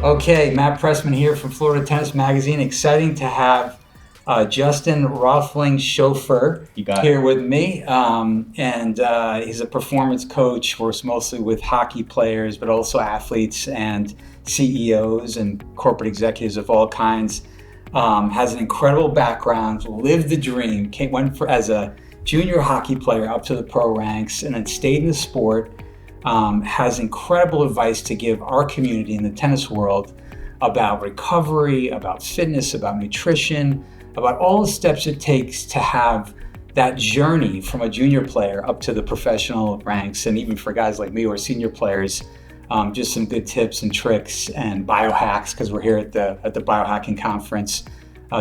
Okay, Matt Pressman here from Florida Tennis Magazine. Exciting to have Justin Roethlingshoefer here with me. He's a performance coach, works mostly with hockey players, but also athletes and CEOs and corporate executives of all kinds. Has an incredible background, lived the dream, went as a junior hockey player up to the pro ranks, and then stayed in the sport. Has incredible advice to give our community in the tennis world about recovery, about fitness, about nutrition, about all the steps it takes to have that journey from a junior player up to the professional ranks. And even for guys like me who are senior players, just some good tips and tricks and biohacks, because we're here at the Biohacking Conference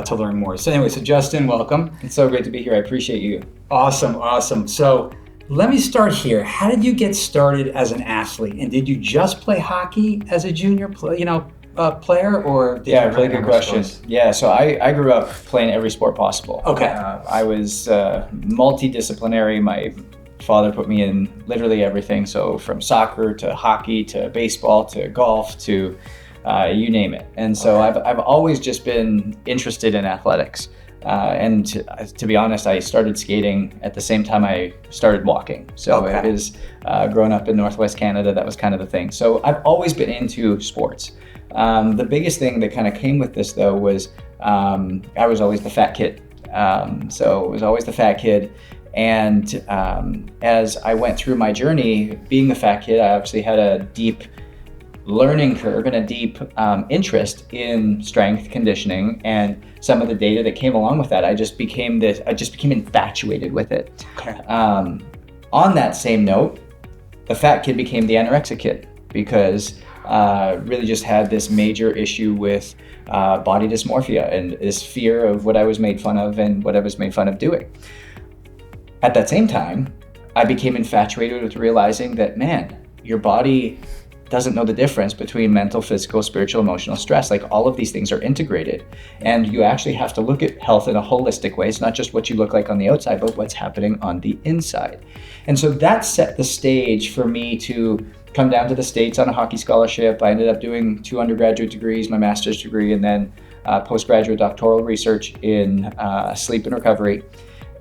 to learn more. So anyway, Justin, welcome. It's so great to be here. I appreciate you. Awesome. So let me start here. How did you get started as an athlete? And did you just play hockey as a junior player, or did you play good question. sports? Yeah, so I grew up playing every sport possible. Okay. I was multidisciplinary. My father put me in literally everything. So from soccer to hockey to baseball to golf to you name it. And so I've always just been interested in athletics. And to be honest, I started skating at the same time I started walking. So it was growing up in Northwest Canada, that was kind of the thing. So I've always been into sports. The biggest thing that kind of came with this though was I was always the fat kid. So it was always the fat kid. And as I went through my journey, being the fat kid, I obviously had a deep learning curve and a deep interest in strength conditioning and some of the data that came along with that. I just became infatuated with it. Okay. On that same note, the fat kid became the anorexia kid because really just had this major issue with body dysmorphia and this fear of what I was made fun of and what I was made fun of doing. At that same time, I became infatuated with realizing that, man, your body doesn't know the difference between mental, physical, spiritual, emotional stress. Like all of these things are integrated, and you actually have to look at health in a holistic way. It's not just what you look like on the outside, but what's happening on the inside. And so that set the stage for me to come down to the States on a hockey scholarship. I ended up doing 2 undergraduate degrees, my master's degree, and then postgraduate doctoral research in sleep and recovery.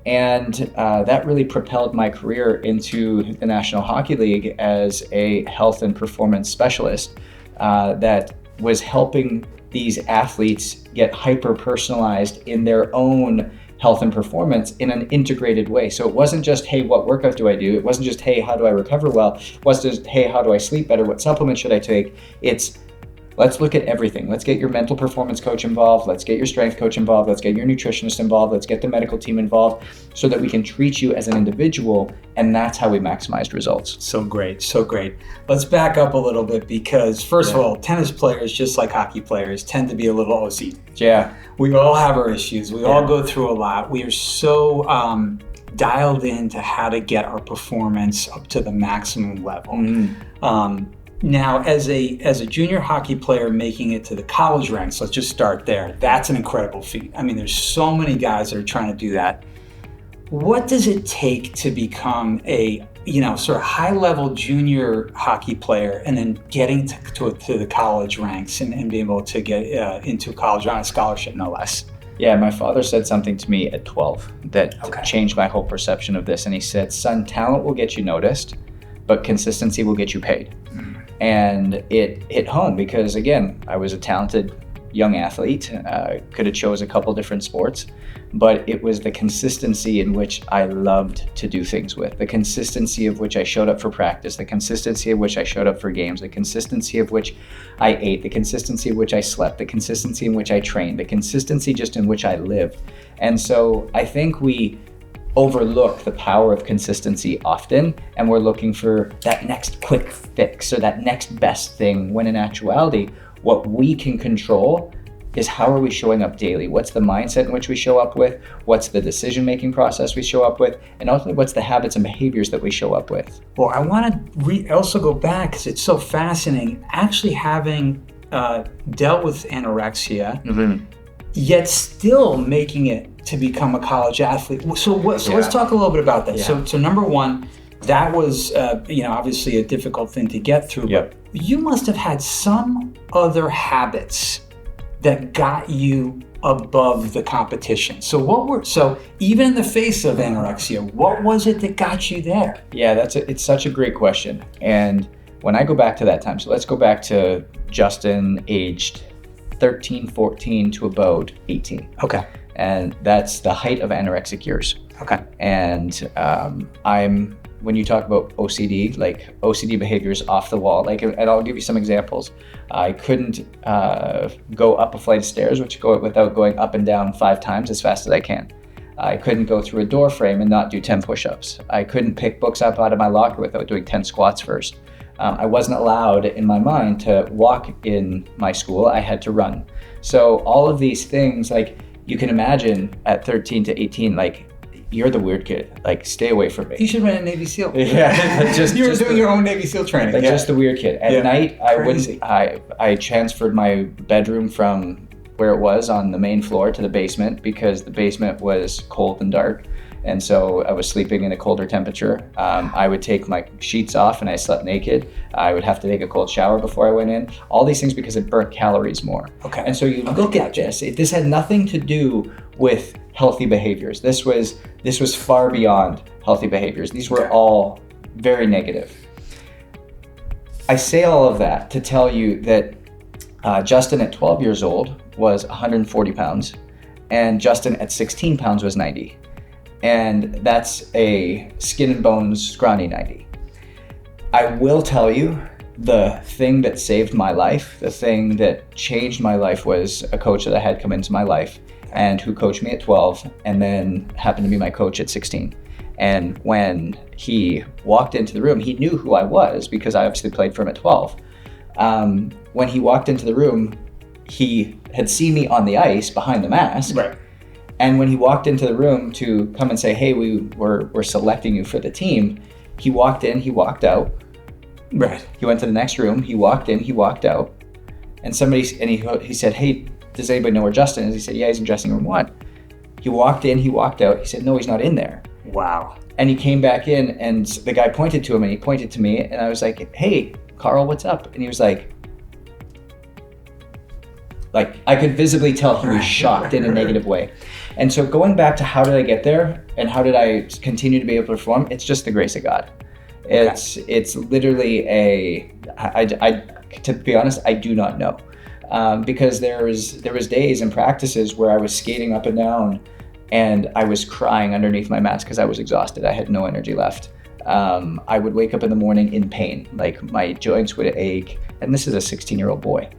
And that really propelled my career into the National Hockey League as a health and performance specialist that was helping these athletes get hyper-personalized in their own health and performance in an integrated way. So it wasn't just, hey, what workout do I do? It wasn't just, hey, how do I recover well? It wasn't just, hey, how do I sleep better? What supplements should I take? It's, let's look at everything. Let's get your mental performance coach involved. Let's get your strength coach involved. Let's get your nutritionist involved. Let's get the medical team involved so that we can treat you as an individual. And that's how we maximized results. So great. Let's back up a little bit because first of all, tennis players, just like hockey players, tend to be a little OCD. Yeah. We all have our issues. We all go through a lot. We are so dialed into how to get our performance up to the maximum level. Now, as a junior hockey player making it to the college ranks, let's just start there. That's an incredible feat. I mean, there's so many guys that are trying to do that. What does it take to become a sort of high-level junior hockey player and then getting to the college ranks and being able to get into college on a scholarship, no less? Yeah, my father said something to me at 12 that changed my whole perception of this. And he said, son, talent will get you noticed, but consistency will get you paid. And it hit home because, again, I was a talented young athlete, could have chose a couple different sports, but it was the consistency in which I loved to do things with, the consistency of which I showed up for practice, the consistency of which I showed up for games, the consistency of which I ate, the consistency of which I slept, the consistency in which I trained, the consistency just in which I lived. And so I think we overlook the power of consistency often, and we're looking for that next quick fix or that next best thing, when in actuality, what we can control is how are we showing up daily? What's the mindset in which we show up with? What's the decision-making process we show up with? And ultimately, what's the habits and behaviors that we show up with? Well, I want to also go back because it's so fascinating, actually having dealt with anorexia, yet still making it to become a college athlete. So let's talk a little bit about that. Yeah. So number one, that was, obviously a difficult thing to get through. Yep. But you must have had some other habits that got you above the competition. So even in the face of anorexia, what was it that got you there? Yeah, it's such a great question. And when I go back to that time, so let's go back to Justin aged 13, 14 to about 18. Okay. And that's the height of anorexic years. Okay. And when you talk about OCD, like OCD behaviors off the wall, and I'll give you some examples. I couldn't go up a flight of stairs, without going up and down 5 times as fast as I can. I couldn't go through a door frame and not do 10 push-ups. I couldn't pick books up out of my locker without doing 10 squats first. I wasn't allowed in my mind to walk in my school. I had to run. So all of these things, you can imagine at 13 to 18, you're the weird kid. Stay away from me. You should run a Navy SEAL. Yeah, you were doing your own Navy SEAL training. Just the weird kid. At night, I transferred my bedroom from where it was on the main floor to the basement because the basement was cold and dark. And so I was sleeping in a colder temperature. I would take my sheets off and I slept naked. I would have to take a cold shower before I went in. All these things because it burnt calories more. Okay. And so you look at this. This had nothing to do with healthy behaviors. This was far beyond healthy behaviors. These were all very negative. I say all of that to tell you that Justin at 12 years old was 140 pounds and Justin at 16 pounds was 90. And that's a skin and bones scrawny 90. I will tell you, the thing that saved my life, the thing that changed my life was a coach that I had come into my life and who coached me at 12 and then happened to be my coach at 16. And when he walked into the room, he knew who I was because I obviously played for him at 12. When he walked into the room, he had seen me on the ice behind the mask. Right. And when he walked into the room to come and say, hey, we're selecting you for the team, he walked in, he walked out. Right. He went to the next room, he walked in, he walked out. And he said, hey, does anybody know where Justin is? He said, yeah, he's in dressing room 1. He walked in, he walked out. He said, no, he's not in there. Wow. And he came back in and the guy pointed to him and he pointed to me and I was like, hey, Carl, what's up? And he was like, I could visibly tell he was shocked in a negative way. And so going back to how did I get there and how did I continue to be able to perform, it's just the grace of God. It's literally to be honest, I do not know. Because there was days and practices where I was skating up and down and I was crying underneath my mask because I was exhausted. I had no energy left. I would wake up in the morning in pain, my joints would ache, and this is a 16-year-old boy.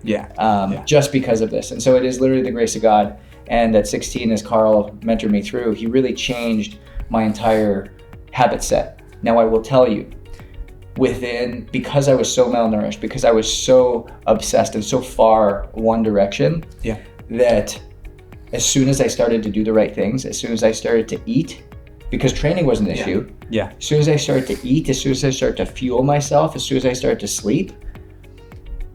Just because of this. And so it is literally the grace of God. And at 16, as Carl mentored me through, he really changed my entire habit set. Now I will tell you, because I was so malnourished, because I was so obsessed and so far one direction, that as soon as I started to do the right things, as soon as I started to eat, because training was an issue. As soon as I started to eat, as soon as I started to fuel myself, as soon as I started to sleep,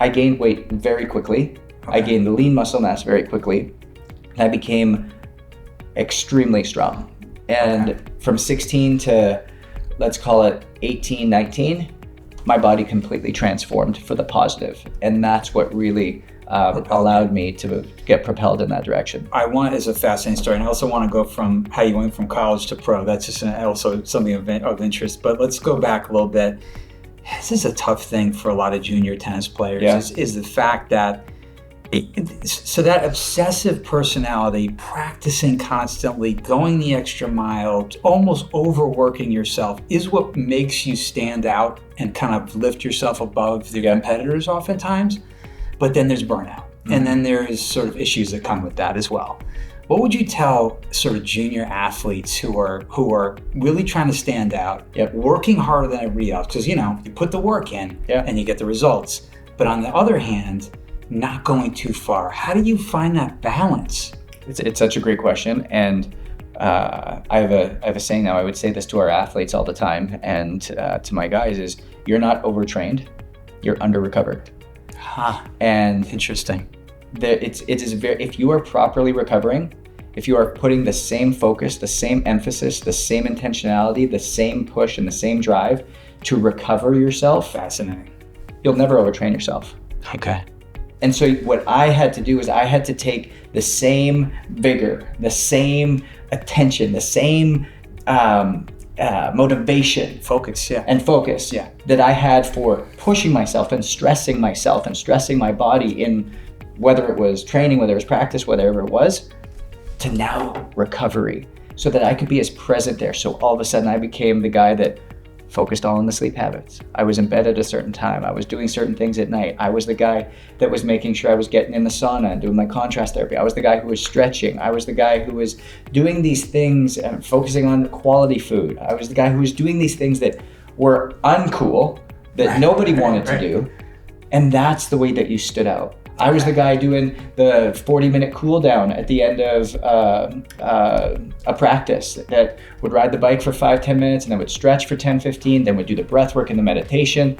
I gained weight very quickly. I gained lean muscle mass very quickly. And I became extremely strong. And from 16 to, let's call it 18, 19, my body completely transformed for the positive. And that's what really allowed me to get propelled in that direction. It's a fascinating story. And I also want to go from how you went from college to pro. That's just also something of interest. But let's go back a little bit. This is a tough thing for a lot of junior tennis players, is the fact that so that obsessive personality, practicing constantly, going the extra mile, almost overworking yourself is what makes you stand out and kind of lift yourself above the competitors oftentimes. But then there's burnout. And then there's sort of issues that come with that as well. What would you tell sort of junior athletes who are really trying to stand out, working harder than everybody else? Because, you put the work in and you get the results. But on the other hand, not going too far. How do you find that balance? It's such a great question. And I have a saying now. I would say this to our athletes all the time and to my guys is, you're not overtrained, you're under-recovered. And interesting. It is very, if you are properly recovering, if you are putting the same focus, the same emphasis, the same intentionality, the same push and the same drive to recover yourself, Fascinating. you'll never overtrain yourself. Okay. And so what I had to do is I had to take the same vigor, the same attention, the same motivation, Focus, yeah. and focus Yeah. that I had for pushing myself and stressing my body in whether it was training, whether it was practice, whatever it was, to now recovery, so that I could be as present there. So all of a sudden I became the guy that focused all on the sleep habits. I was in bed at a certain time. I was doing certain things at night. I was the guy that was making sure I was getting in the sauna and doing my contrast therapy. I was the guy who was stretching. I was the guy who was doing these things and focusing on quality food. I was the guy who was doing these things that were uncool, that nobody wanted to do. And that's the way that you stood out. I was the guy doing the 40-minute cool down at the end of a practice that would ride the bike for 5-10 minutes and then would stretch for 10-15, then would do the breath work and the meditation.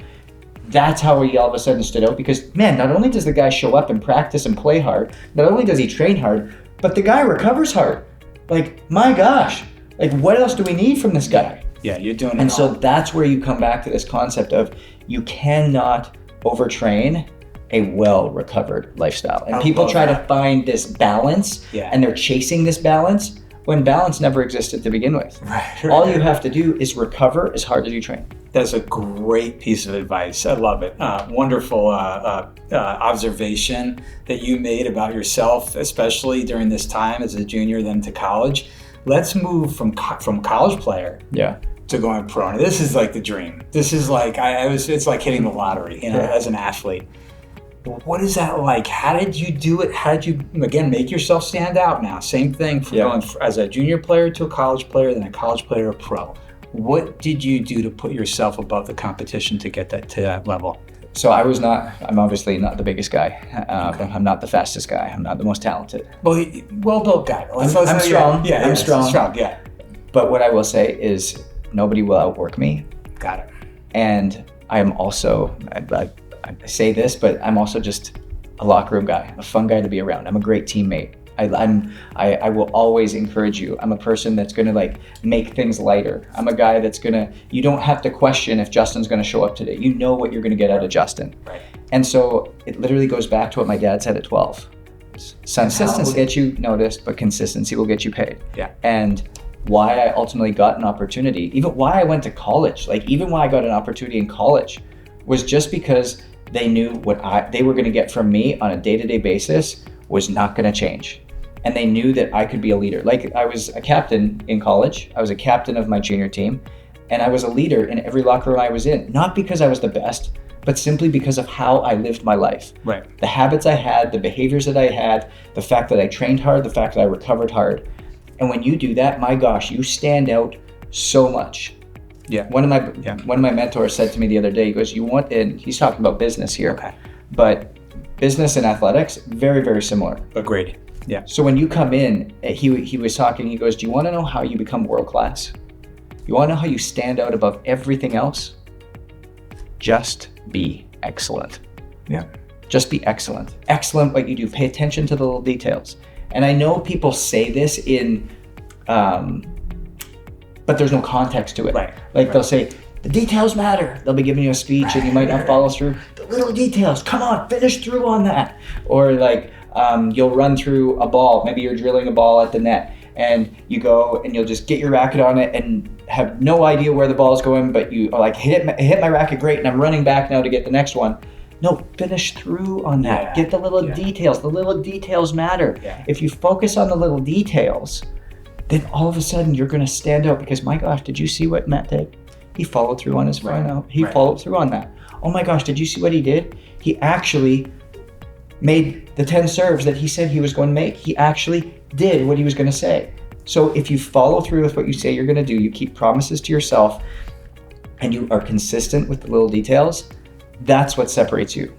That's how he all of a sudden stood out, because man, not only does the guy show up and practice and play hard, not only does he train hard, but the guy recovers hard. Like, my gosh, like what else do we need from this guy? Yeah, you're doing it. And so that's where you come back to this concept of you cannot overtrain a well-recovered lifestyle. And people try to find this balance, and they're chasing this balance when balance never existed to begin with. All you have to do is recover as hard as you train. That's a great piece of advice. I love it. Wonderful observation that you made about yourself, especially during this time as a junior, then to college. Let's move from college player to going pro. Now, this is like the dream. This is like, it's like hitting the lottery, as an athlete. What is that like? How did you do it? How did you, again, make yourself stand out now? Same thing from going as a junior player to a college player, then a college player to a pro. What did you do to put yourself above the competition to get that to that level? So I'm obviously not the biggest guy. I'm not the fastest guy. I'm not the most talented. Well-built guy. I'm strong. I'm strong. Yeah. But what I will say is nobody will outwork me. Got it. And I am also, I say this, but I'm also just a locker room guy, a fun guy to be around. I'm a great teammate. I will always encourage you. I'm a person that's gonna make things lighter. I'm a guy that's you don't have to question if Justin's gonna show up today. You know what you're gonna get out of Justin. Right. And so it literally goes back to what my dad said at 12. Consistency will get you noticed, but consistency will get you paid. Yeah. And why I ultimately got an opportunity, even why I went to college, even why I got an opportunity in college, was just because they knew what they were gonna get from me on a day-to-day basis was not gonna change. And they knew that I could be a leader. Like, I was a captain in college. I was a captain of my junior team. And I was a leader in every locker room I was in. Not because I was the best, but simply because of how I lived my life. Right. The habits I had, the behaviors that I had, the fact that I trained hard, the fact that I recovered hard. And when you do that, my gosh, you stand out so much. Yeah. One of my mentors said to me the other day, he goes, and he's talking about business here, but business and athletics, very, very similar. Agreed. Yeah. So when you come in, he was talking, he goes, do you want to know how you become world class? You want to know how you stand out above everything else? Just be excellent. Yeah. Just be excellent. Excellent what you do. Pay attention to the little details. And I know people say this but there's no context to it. Right. They'll say, the details matter. They'll be giving you a speech and you might not follow through. The little details, come on, finish through on that. Or you'll run through a ball. Maybe you're drilling a ball at the net and you go and you'll just get your racket on it and have no idea where the ball's going, but you are like, hit my racket, great, and I'm running back now to get the next one. No, finish through on that. Yeah. Get the little details. The little details matter. Yeah. If you focus on the little details, then all of a sudden you're going to stand out, because my gosh, did you see what Matt did? He followed through on his final. He followed through on that. Oh my gosh, did you see what he did? He actually made the 10 serves that he said he was going to make. He actually did what he was going to say. So if you follow through with what you say you're going to do, you keep promises to yourself, and you are consistent with the little details, that's what separates you.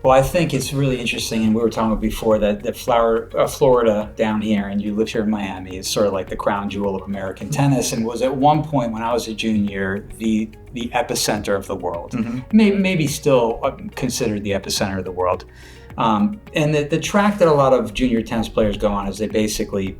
Well, I think it's really interesting, and we were talking about before that Florida down here, and you live here in Miami, is sort of like the crown jewel of American tennis, and was at one point when I was a junior the epicenter of the world. Mm-hmm. Maybe still considered the epicenter of the world. And the track that a lot of junior tennis players go on is they basically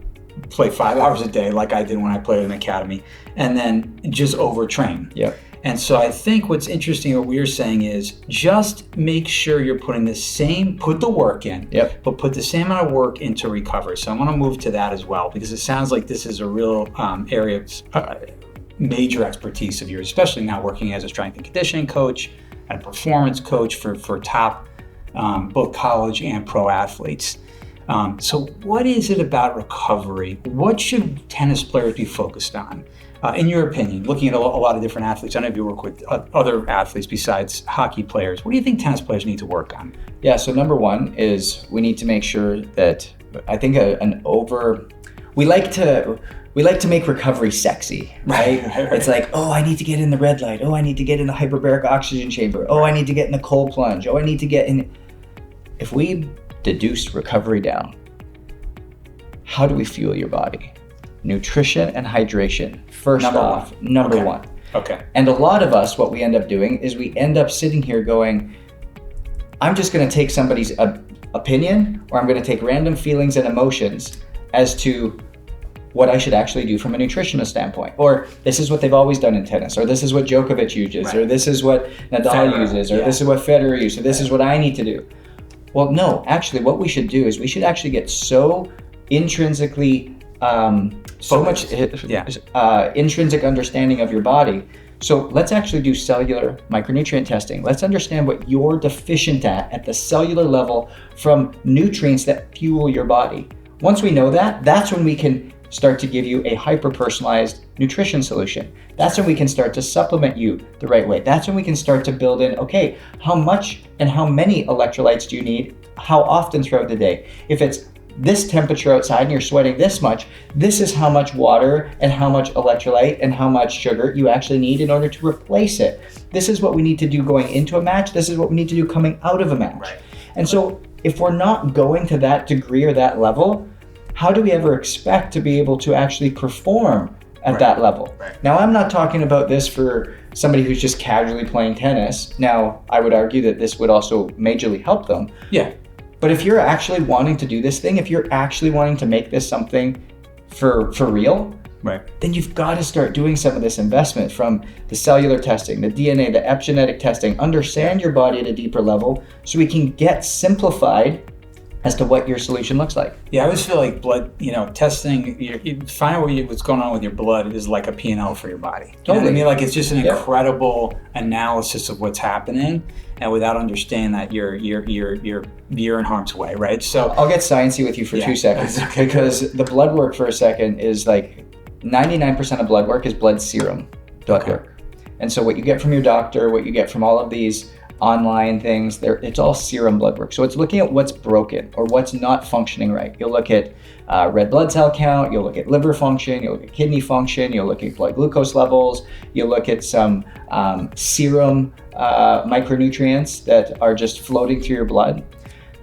play 5 hours a day like I did when I played in the academy, and then just overtrain. Yep. And so I think what's interesting, what we're saying is just make sure you're put the work in, but put the same amount of work into recovery. So I want to move to that as well, because it sounds like this is a real area of major expertise of yours, especially now working as a strength and conditioning coach and a performance coach for top both college and pro athletes. So what is it about recovery? What should tennis players be focused on? In your opinion, looking at a lot of different athletes, I know you work with other athletes besides hockey players. What do you think tennis players need to work on? Yeah, so number one is we need to make sure that, I think we like to make recovery sexy, right? Right. It's like, oh, I need to get in the red light. Oh, I need to get in the hyperbaric oxygen chamber. Oh, I need to get in the cold plunge. Oh, I need to get in. If we deduce recovery down, how do we fuel your body? Nutrition and hydration, number one. Okay. And a lot of us, what we end up doing is we end up sitting here going, I'm just going to take somebody's opinion, or I'm going to take random feelings and emotions as to what I should actually do from a nutritional standpoint. Or this is what they've always done in tennis, or this is what Djokovic uses, or this is what Nadal uses, or this is what Federer uses, or this is what I need to do. Well, no, actually what we should do is we should actually get so intrinsically intrinsic understanding of your body. So let's actually do cellular micronutrient testing. Let's understand what you're deficient at the cellular level from nutrients that fuel your body. Once we know that, that's when we can start to give you a hyper-personalized nutrition solution. That's when we can start to supplement you the right way. That's when we can start to build in, okay, how much and how many electrolytes do you need? How often throughout the day? If it's this temperature outside and you're sweating this much, this is how much water and how much electrolyte and how much sugar you actually need in order to replace it. This is what we need to do going into a match. This is what we need to do coming out of a match. Right. And so if we're not going to that degree or that level, how do we ever expect to be able to actually perform at that level? Right. Now, I'm not talking about this for somebody who's just casually playing tennis. Now, I would argue that this would also majorly help them. Yeah. But if you're actually wanting to do this thing, if you're actually wanting to make this something for real, then you've got to start doing some of this investment from the cellular testing, the DNA, the epigenetic testing, understand your body at a deeper level so we can get simplified as to what your solution looks like. Yeah, I always feel like blood, testing, you find out what's going on with your blood is like a P&L for your body. Totally. You know what I mean? Like it's just an incredible analysis of what's happening, and without understanding that you're in harm's way, right? So I'll get sciencey with you for 2 seconds because the blood work for a second is like 99% of blood work is blood serum blood work. And so what you get from your doctor, what you get from all of these online things, it's all serum blood work. So it's looking at what's broken or what's not functioning right. You'll look at red blood cell count, you'll look at liver function, you'll look at kidney function, you'll look at blood glucose levels, you'll look at some serum micronutrients that are just floating through your blood.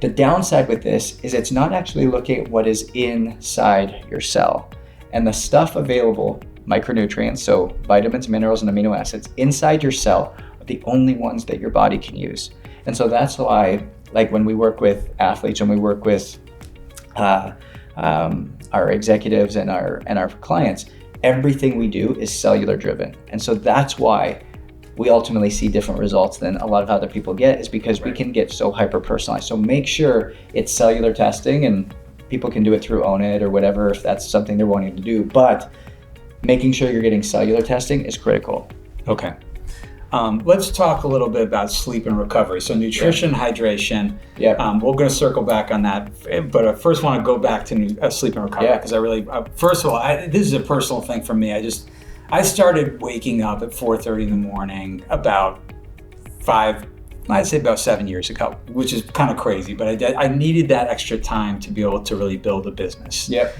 The downside with this is it's not actually looking at what is inside your cell. And the stuff available, micronutrients, so vitamins, minerals, and amino acids inside your cell, the only ones that your body can use. And so that's why, like when we work with athletes and we work with our executives and our clients, everything we do is cellular driven. And so that's why we ultimately see different results than a lot of other people get, is because we can get so hyper personalized. So make sure it's cellular testing, and people can do it through Own It or whatever if that's something they're wanting to do, but making sure you're getting cellular testing is critical. Okay. Let's talk a little bit about sleep and recovery. So nutrition, hydration. Yeah. We're going to circle back on that, but I first want to go back to sleep and recovery because I really, first of all, this is a personal thing for me. I started waking up at 4:30 in the morning about 7 years ago, which is kind of crazy, but I needed that extra time to be able to really build a business. Yep.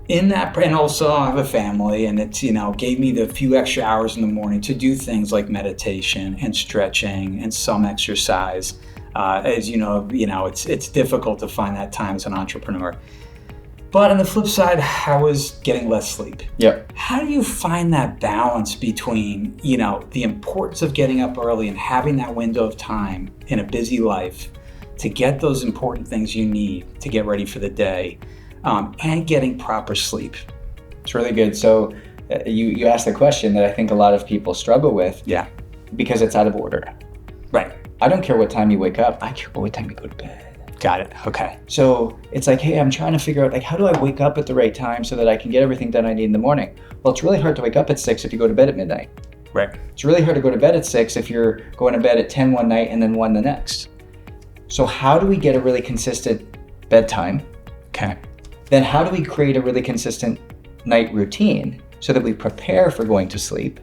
In that, and also I have a family, and it's, gave me the few extra hours in the morning to do things like meditation and stretching and some exercise. As you know, it's difficult to find that time as an entrepreneur. But on the flip side, I was getting less sleep. Yep. How do you find that balance between, the importance of getting up early and having that window of time in a busy life to get those important things you need to get ready for the day, and getting proper sleep. It's really good. So you asked the question that I think a lot of people struggle with. Yeah. Because it's out of order. Right. I don't care what time you wake up. I care about what time you go to bed. Got it. Okay. So it's like, hey, I'm trying to figure out, like, how do I wake up at the right time so that I can get everything done I need in the morning? Well, it's really hard to wake up at 6 if you go to bed at midnight. Right. It's really hard to go to bed at 6 if you're going to bed at 10 one night and then 1 the next. So how do we get a really consistent bedtime? Okay. Then how do we create a really consistent night routine so that we prepare for going to sleep,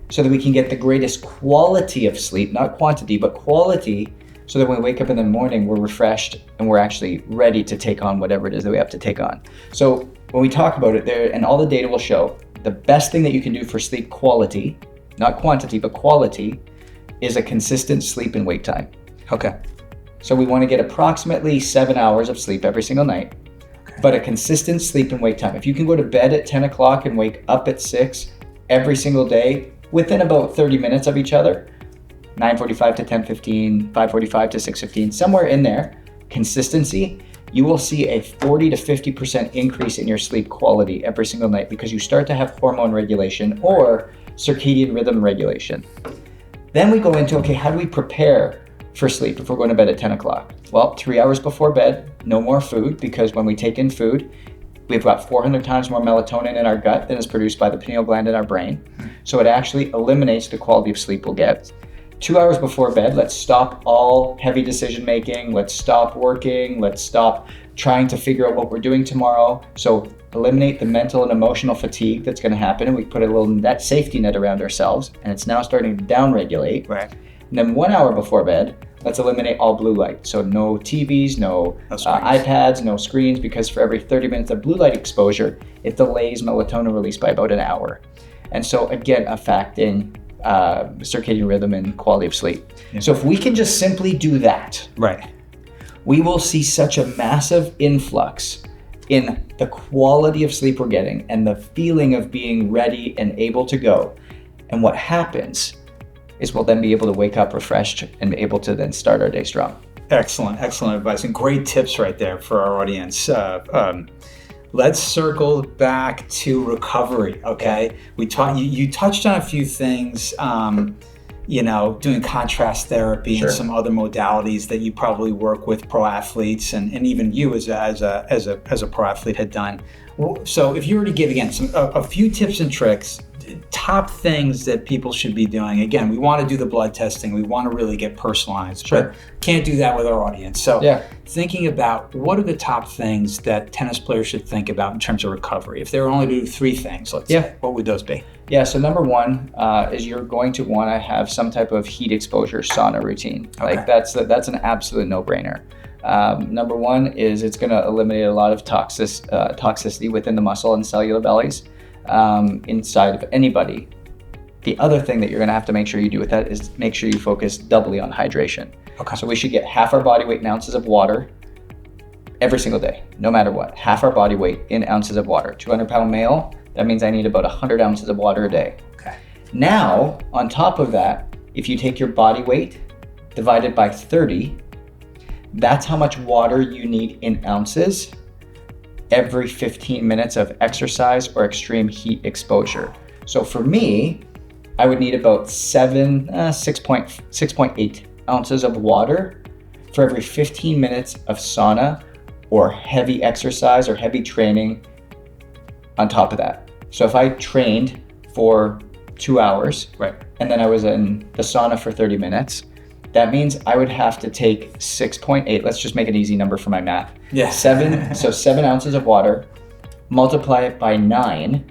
so that we can get the greatest quality of sleep, not quantity, but quality, so that when we wake up in the morning, we're refreshed and we're actually ready to take on whatever it is that we have to take on. So when we talk about it there, and all the data will show, the best thing that you can do for sleep quality, not quantity, but quality, is a consistent sleep and wake time. Okay. So we want to get approximately 7 hours of sleep every single night, but a consistent sleep and wake time. If you can go to bed at 10 o'clock and wake up at 6 every single day, within about 30 minutes of each other, 9:45 to 10:15, 5:45 to 6:15, somewhere in there, consistency, you will see a 40 to 50% increase in your sleep quality every single night because you start to have hormone regulation or circadian rhythm regulation. Then we go into, okay, how do we prepare for sleep if we're going to bed at 10 o'clock? Well, 3 hours before bed, no more food, because when we take in food, we've got 400 times more melatonin in our gut than is produced by the pineal gland in our brain. So it actually eliminates the quality of sleep we'll get. 2 hours before bed, let's stop all heavy decision making. Let's stop working. Let's stop trying to figure out what we're doing tomorrow. So eliminate the mental and emotional fatigue that's going to happen. And we put a little net safety net around ourselves, and it's now starting to downregulate. Right. And then 1 hour before bed, let's eliminate all blue light. So no TVs, no iPads, no screens, because for every 30 minutes of blue light exposure, it delays melatonin release by about an hour. And so again, affecting circadian rhythm and quality of sleep. Yeah. So if we can just simply do that, right, we will see such a massive influx in the quality of sleep we're getting and the feeling of being ready and able to go. And what happens is we'll then be able to wake up refreshed and be able to then start our day strong. Excellent advice and great tips right there for our audience. Let's circle back to recovery, okay? You touched on a few things, doing contrast therapy Sure. and some other modalities that you probably work with pro athletes and even you as a pro athlete had done. So if you were to give again a few tips and tricks, top things that people should be doing. Again, we want to do the blood testing. We want to really get personalized. Sure. But can't do that with our audience. So yeah. Thinking about what are the top things that tennis players should think about in terms of recovery? If they were only to do 3 things, let's say, what would those be? Yeah, so number one is you're going to want to have some type of heat exposure sauna routine. Okay. Like that's an absolute no-brainer. Number one is it's going to eliminate a lot of toxicity within the muscle and cellular bellies inside of anybody. The other thing that you're going to have to make sure you do with that is make sure you focus doubly on hydration. Okay. So we should get half our body weight in ounces of water every single day, no matter what. Half our body weight in ounces of water. 200-pound male, that means I need about 100 ounces of water a day. Okay. Now, on top of that, if you take your body weight divided by 30, that's how much water you need in ounces every 15 minutes of exercise or extreme heat exposure. So for me, I would need about 6.8 ounces of water for every 15 minutes of sauna or heavy exercise or heavy training on top of that. So if I trained for 2 hours, right, and then I was in the sauna for 30 minutes, that means I would have to take 6.8, let's just make an easy number for my math. Yeah. 7 ounces of water, multiply it by 9.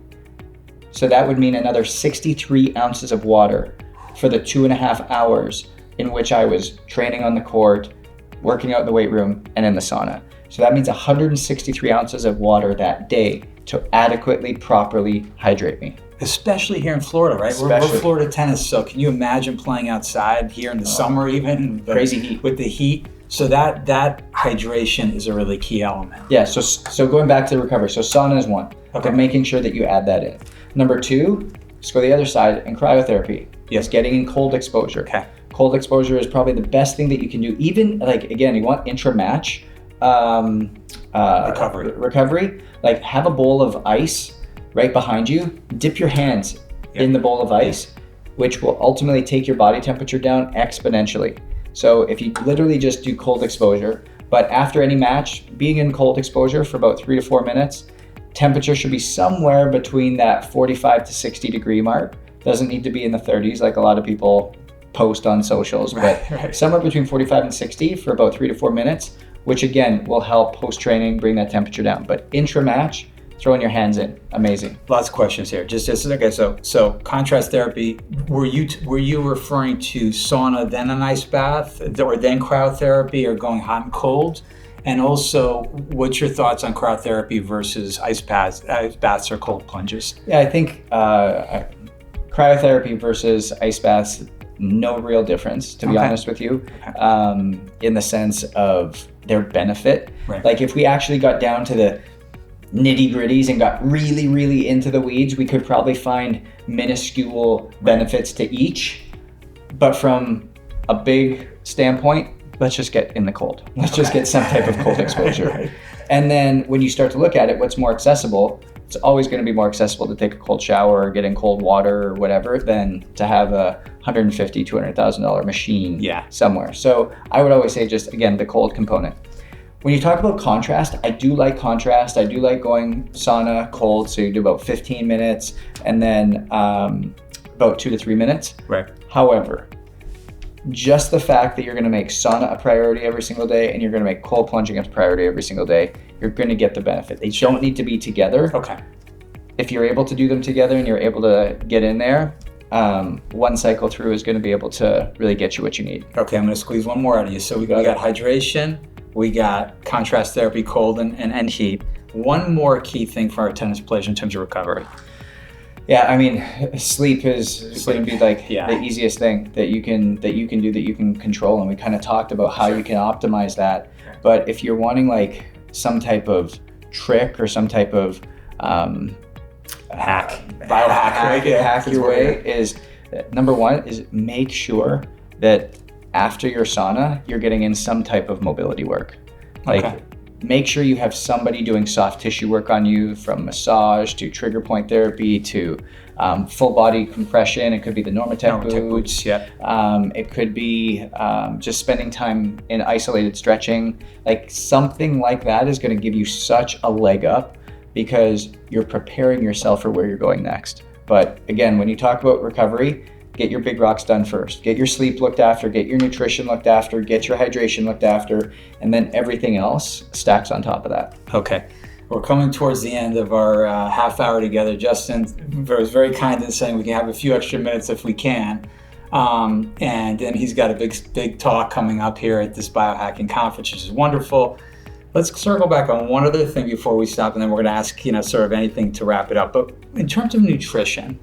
So that would mean another 63 ounces of water for the 2.5 hours in which I was training on the court, working out in the weight room, and in the sauna. So that means 163 ounces of water that day to adequately, properly hydrate me. Especially here in Florida, right? We're Florida tennis, so can you imagine playing outside here in the summer even? Crazy heat. With the heat. So that hydration is a really key element. Yeah, so going back to the recovery. So sauna is one, but making sure that you add that in. Number 2, let's go to the other side, and cryotherapy. Yes, getting in cold exposure. Okay. Cold exposure is probably the best thing that you can do. Even, like, again, you want intra-match. recovery, like have a bowl of ice right behind you, dip your hands in the bowl of ice, which will ultimately take your body temperature down exponentially. So if you literally just do cold exposure, but after any match, being in cold exposure for about 3 to 4 minutes, temperature should be somewhere between that 45 to 60 degree mark. Doesn't need to be in the 30s like a lot of people post on socials, but somewhere between 45 and 60 for about 3 to 4 minutes, which again will help post-training bring that temperature down. But intra-match, throwing your hands in, amazing. Lots of questions here. Just okay. So contrast therapy. Were you referring to sauna then an ice bath, or then cryotherapy, or going hot and cold? And also, what's your thoughts on cryotherapy versus ice baths or cold plunges? Yeah, I think cryotherapy versus ice baths, no real difference, to be honest with you, in the sense of their benefit. Right. Like if we actually got down to the nitty gritties and got really, really into the weeds, we could probably find minuscule benefits to each. But from a big standpoint, let's just get in the cold. Let's just get some type of cold exposure. And then when you start to look at it, what's more accessible? It's always going to be more accessible to take a cold shower or get in cold water or whatever than to have a $150,000, $200,000 machine somewhere. So I would always say just, again, the cold component. When you talk about contrast, I do like contrast. I do like going sauna cold. So you do about 15 minutes and then about 2 to 3 minutes. Right. However, just the fact that you're going to make sauna a priority every single day and you're going to make cold plunging a priority every single day, you're going to get the benefit. They don't need to be together. Okay. If you're able to do them together and you're able to get in there, one cycle through is going to be able to really get you what you need. Okay, I'm going to squeeze one more out of you. So we got hydration, we got contrast therapy, cold and heat. One more key thing for our tennis players in terms of recovery. Yeah, I mean, sleep is going to be like the easiest thing that you can do, that you can control, and we kind of talked about how you can optimize that. But if you're wanting like some type of trick or some type of hack your way, is number one is make sure that after your sauna you're getting in some type of mobility work. Like make sure you have somebody doing soft tissue work on you, from massage to trigger point therapy to full body compression. It could be the Normatec boots. It could be just spending time in isolated stretching. Like something like that is going to give you such a leg up because you're preparing yourself for where you're going next. But again, when you talk about recovery, get your big rocks done first. Get your sleep looked after, get your nutrition looked after, get your hydration looked after, and then everything else stacks on top of that. Okay. We're coming towards the end of our half hour together. Justin was very kind in saying we can have a few extra minutes if we can. And then he's got a big talk coming up here at this biohacking conference, which is wonderful. Let's circle back on one other thing before we stop, and then we're going to ask, sort of anything to wrap it up. But in terms of nutrition,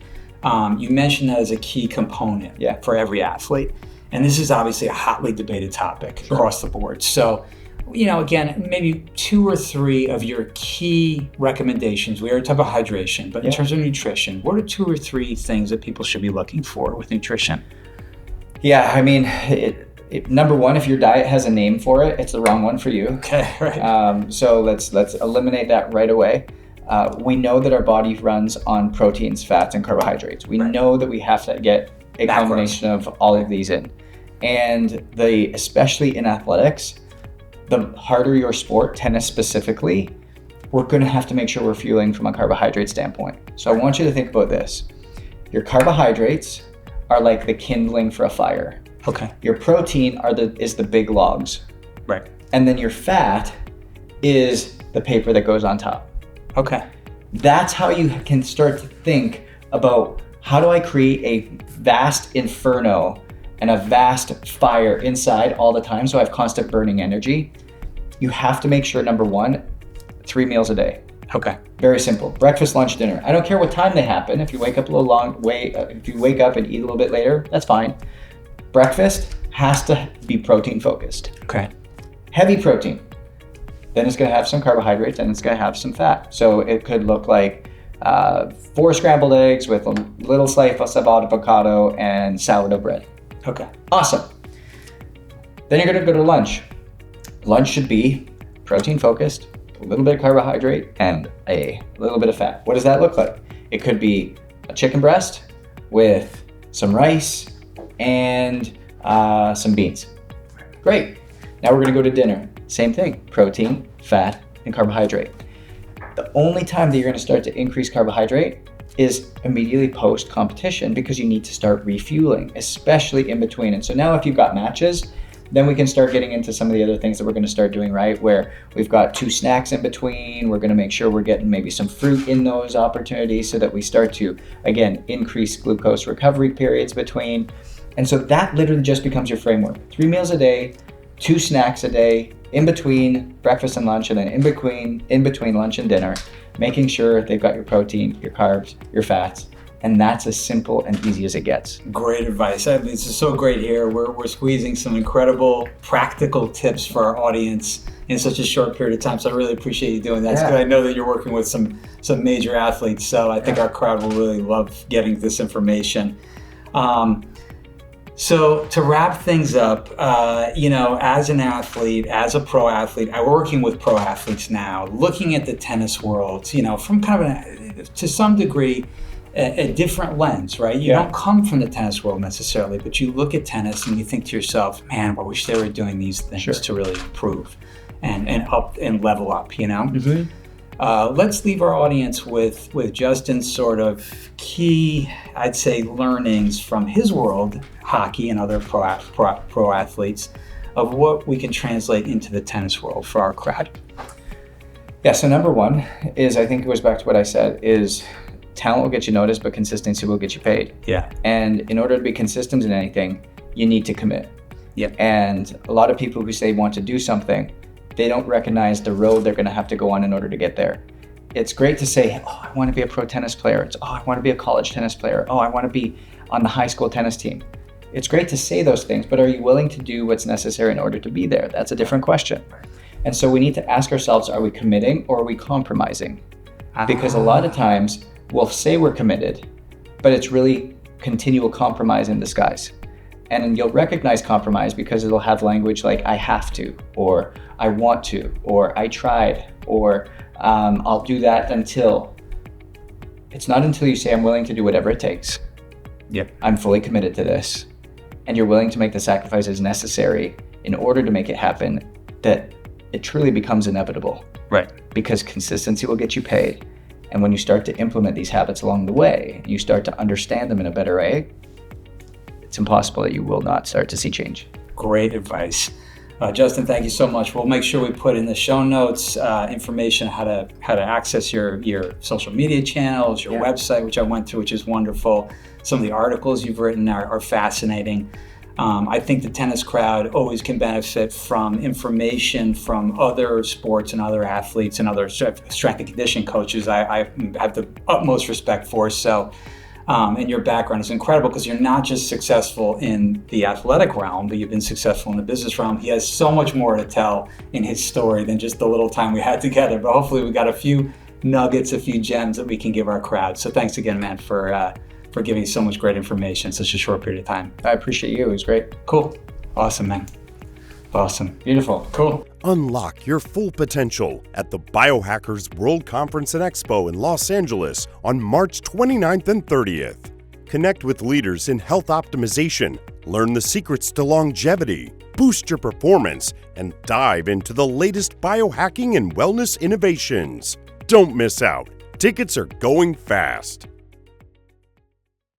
you mentioned that as a key component for every athlete. And this is obviously a hotly debated topic across the board. So, again, maybe 2 or 3 of your key recommendations. We already talked about hydration, but in terms of nutrition, what are 2 or 3 things that people should be looking for with nutrition? Yeah, I mean, number one, if your diet has a name for it, it's the wrong one for you. Okay, right. So let's eliminate that right away. We know that our body runs on proteins, fats, and carbohydrates. We know that we have to get a combination of all of these in. And especially in athletics, the harder your sport, tennis specifically, we're going to have to make sure we're fueling from a carbohydrate standpoint. So I want you to think about this. Your carbohydrates are like the kindling for a fire. Okay. Your protein is the big logs. Right. And then your fat is the paper that goes on top. Okay. That's how you can start to think about, how do I create a vast inferno and a vast fire inside all the time so I have constant burning energy? You have to make sure, number one, 3 meals a day. Okay. Very simple. Breakfast, lunch, dinner. I don't care what time they happen. If you wake up if you wake up and eat a little bit later, that's fine. Breakfast has to be protein focused. Okay. Heavy protein. Then it's going to have some carbohydrates and it's going to have some fat. So it could look like 4 scrambled eggs with a little slice of avocado and sourdough bread. Okay. Awesome. Then you're going to go to lunch. Lunch should be protein focused, a little bit of carbohydrate and a little bit of fat. What does that look like? It could be a chicken breast with some rice and some beans. Great. Now we're gonna go to dinner. Same thing, protein, fat, and carbohydrate. The only time that you're gonna start to increase carbohydrate is immediately post-competition, because you need to start refueling, especially in between. And so now if you've got matches, then we can start getting into some of the other things that we're gonna start doing, right? Where we've got 2 snacks in between, we're gonna make sure we're getting maybe some fruit in those opportunities so that we start to, again, increase glucose recovery periods between. And so that literally just becomes your framework. 3 meals a day, 2 snacks a day, in between breakfast and lunch, and then in between lunch and dinner, making sure they've got your protein, your carbs, your fats. And that's as simple and easy as it gets. Great advice. This is so great here. We're squeezing some incredible practical tips for our audience in such a short period of time. So I really appreciate you doing that. Because I know that you're working with some major athletes. So I think our crowd will really love getting this information. So to wrap things up, as an athlete, as a pro athlete, I'm working with pro athletes now, looking at the tennis world, from kind of to some degree, a different lens, right? You don't come from the tennis world necessarily, but you look at tennis and you think to yourself, man, I wish they were doing these things to really improve and up and level up, Mm-hmm. Let's leave our audience with Justin's sort of key, I'd say, learnings from his world, hockey and other pro athletes, of what we can translate into the tennis world for our crowd. Yeah, so number one is, I think it goes back to what I said, is talent will get you noticed, but consistency will get you paid. Yeah. And in order to be consistent in anything, you need to commit. Yep. And a lot of people who say want to do something, they don't recognize the road they're going to have to go on in order to get there. It's great to say, oh, I want to be a pro tennis player. It's, oh, I want to be a college tennis player. Oh, I want to be on the high school tennis team. It's great to say those things, but are you willing to do what's necessary in order to be there? That's a different question. And so we need to ask ourselves, are we committing or are we compromising? Because a lot of times we'll say we're committed, but it's really continual compromise in disguise. And you'll recognize compromise because it'll have language like, I have to, or I want to, or I tried, or I'll do that until. It's not until you say, I'm willing to do whatever it takes. Yep. I'm fully committed to this. And you're willing to make the sacrifices necessary in order to make it happen, that it truly becomes inevitable. Right. Because consistency will get you paid. And when you start to implement these habits along the way, you start to understand them in a better way, it's impossible that you will not start to see change. Great advice. Justin, thank you so much. We'll make sure we put in the show notes information how to access your social media channels, your website, which I went to, which is wonderful. Some of the articles you've written are fascinating. I think the tennis crowd always can benefit from information from other sports and other athletes and other strength and conditioning coaches I have the utmost respect for. So, and your background is incredible because you're not just successful in the athletic realm, but you've been successful in the business realm. He has so much more to tell in his story than just the little time we had together. But hopefully we got a few nuggets, a few gems that we can give our crowd. So thanks again, man, for giving so much great information in such a short period of time. I appreciate you. It was great. Cool. Awesome, man. Awesome. Beautiful. Cool. Unlock your full potential at the Biohackers World Conference and Expo in Los Angeles on March 29th and 30th. Connect with leaders in health optimization, learn the secrets to longevity, boost your performance, and dive into the latest biohacking and wellness innovations. Don't miss out. Tickets are going fast.